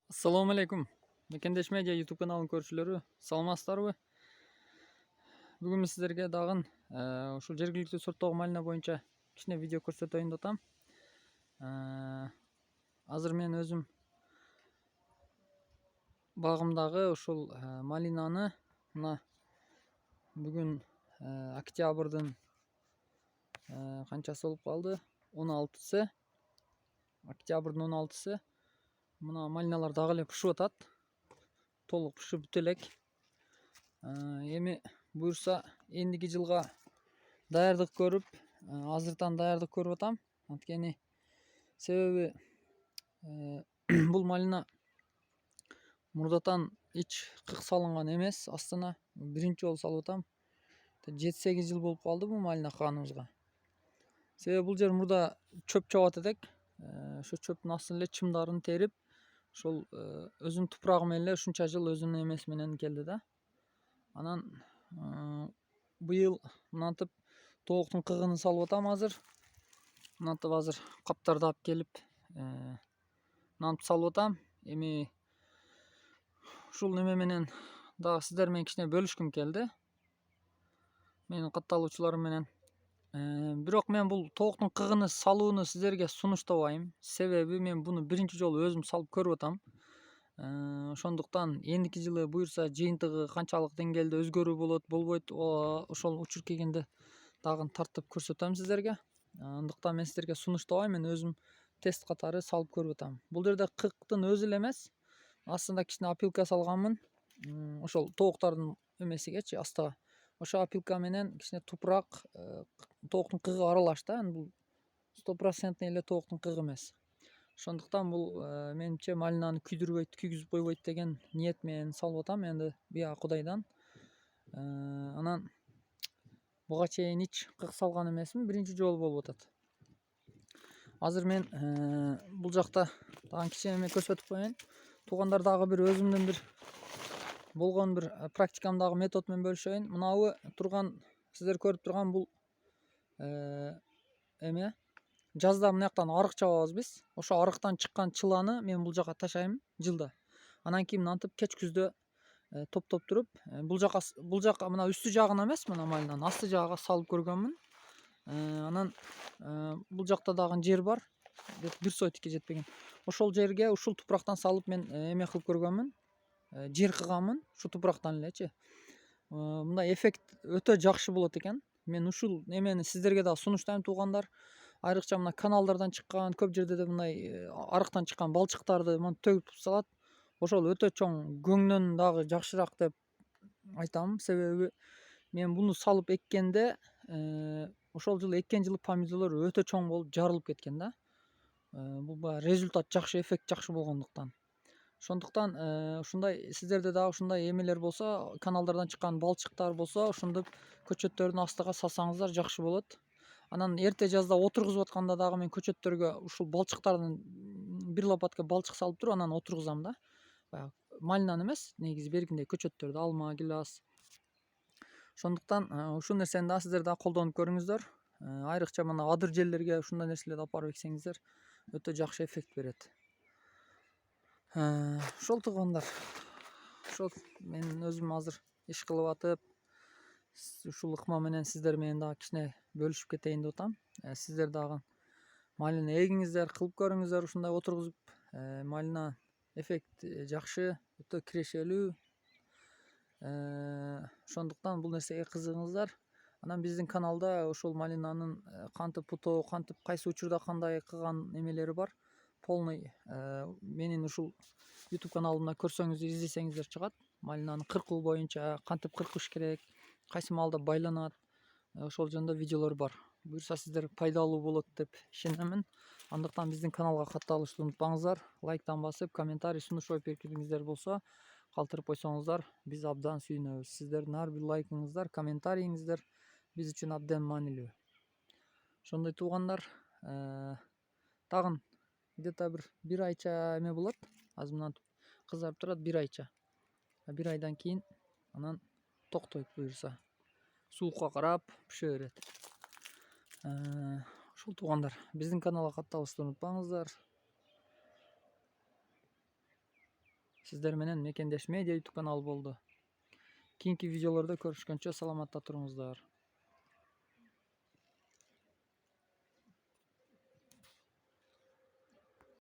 Assalomu alaykum. Mekendesh Media YouTube kanalının көрүүчүлөрү, саламатсыздарбы? Бүгүн мен сиздерге дагы ушул жергиликтүү сорттогу малина боюнча кичине видео көрсөтөйүн деп атам. Азыр мен өзүм багымдагы ушул малинаны мына бүгүн октябрдын канчасы болуп калды? 16-сы. Октябрдын 16-сы. Мына малиналар дагы эле пышып атат. Толук пышып бүтө элек. Эми буюрса эндиги жылга даярдык көрүп, азыртан даярдык көрүп атам. Анткени себеби бул малина мурдатан эч кык салынган эмес, астына биринчи жолу салып атам. 7-8 жыл болуп калды бул малина кыганыбызга. Себеби бул жер мурда чөп чабат эдик. Ошо чөптүн астын эле чымдарын терип, ошол өзүнүн тупурагы менен эле ушунча жыл өзүнүн эмеси менен келди да. Анан быйыл мынантип тооктун кыгынын салып атам азыр. Мынантип азыр каптарды алып келип мынантип салып атам. Эми ушул неме менен дагы сиздер менен кичине бөлүшкүм келди. Менин катталуучуларым менен. Бирок мен бул тооктун кыгыны салууну сиздерге сунуштабайм. Себеби мен буну биринчи жолу өзүм салып көрүп атам. Ошондуктан эндики жылы буюрса жыйынтыгы канчалык деңгээлде өзгөрүү болот, болбойт, ошол учур келгенде дагы тартып көрсөтөм сиздерге. Андыктан мен сиздерге сунуштабайм, мен өзүм тест катары салып көрүп атам. Бул жерде кыктын өзү эле эмес, астында кичине опилка салганмын. Ошол тооктардын эмесигечи астыга. Ошо опилка менен кичине тупурак тооктун кыгы аралаш да. Бул 100% эле тооктун кыгы эмес. Ошондуктан бул менимче малинаны күйдүрбөйт, күйгүзүп койбойт деген ниет менен салып атам энди бия Кудайдан. Анан буга чейин эч кык салган эмесмин, биринчи жолу болуп атат. Азыр мен бул жакта дагы кичине эме көрсөтүп коеюн. Туугандар дагы бир өзүмдүн бир болгон бир практикамдагы метод менен бөлүшөйүн. Мынабы турган, сиздер көрүп турган бул эме жазда мынаяктан арык чабабыз биз. Ошо арыктан чыккан чыланы мен бул жака ташайм жылда. Анан кийин мынантип кеч күздө топтоп туруп, бул жака мына үстү жагына эмес, мына малинанын асты жагына салып көргөнмүн. Анан бул жакта дагы жер бар. Бир сотикке жетпеген. Ошол жерге ушул тупурактан салып мен эме кылып көргөнмүн. Жер кыганмын, ушу тупурактан элечи. Мындай эффект өтө жакшы болот экен. Мен ушул эмени сиздерге дагы сунуштайм, туугандар. Айрыкча мына каналдардан чыккан, көп жерде мындай арыктан чыккан балчыктарды монтип төгүп салат. Ошол өтө чоң, көңнөн дагы жакшыраак деп айтам. Себеби мен буну салып эккенде ошол жылы эккен жылы помидорлор өтө чоң болуп жарылып кеткен да. Бул баягы результат жакшы, эффект жакшы болгондуктан. Ошондуктан ушундай сиздерде дагы ушундай эмелер болсо, каналдардан чыккан балчыктар болсо, ошондоп көчөттөрдүн астыга салсаңыздар жакшы болот. Анан эрте жазда отургузуп атканда дагы мен көчөттөргө ушул балчыктардан бир лопатка балчык салып туруп анан отургузам да. Баягы малинаны эмес, негизи бергиндей көчөттөрдү, алма, гилас. Ошондуктан ушул нерсени дагы сиздер дагы колдонуп көрүңүздөр. Айрыкча мына адыр жерлерге ушундай нерселерди алып барып эксеңиздер өтө жакшы эффект берет. Ошол туугандар. Ошол мен өзүм азыр иш кылып атып, ушул ыкма менен сиздер менен дагы кичине бөлүшүп кетейин деп атам. Сиздер дагы малина эгиңиздер, кылып көрүңүздөр ушундай отургузуп. Малина эффект жакшы, өтө кирешелүү. Ошондуктан бул нерсеге кызыгыңыздар. Анан биздин каналда ошол малинанын кантип путоо, кантип кайсы учурда кандай кылган эмелери бар. Полный менин ушул YouTube каналымда көрсөңүздөр, издесеңиздер чыгат. Малинаны кыркуу боюнча кантип кыркыш керек, кайсы маалда байланат, ошол жөнүндө видеолор бар. Буюрса сиздер пайдалуу болот деп ишенемин. Андыктан биздин каналга катталышты унутпаңыздар. Лайктан басып, комментарий, сунуш ой пикириңиздер болсо калтырып койсоңуздар, биз абдан сүйүнөбүз. Сиздердин ар бир лайкыңыздар, комментарийиңиздер биз үчүн абдан маанилүү. Ошондой туугандар, тагын где-то бир айча эме болот. Азыр мынантип кызарып турат, бир айча. Бир айдан кийин анан токтойт буюрса. Суукка карап пише берет. Ошол туугандар, биздин каналга катталышты унутпаңыздар. Sizler menen Mekendеш Media YouTube kanalı boldu. Keyinki videolarda görüşkөнчө саламатта туруңуздар.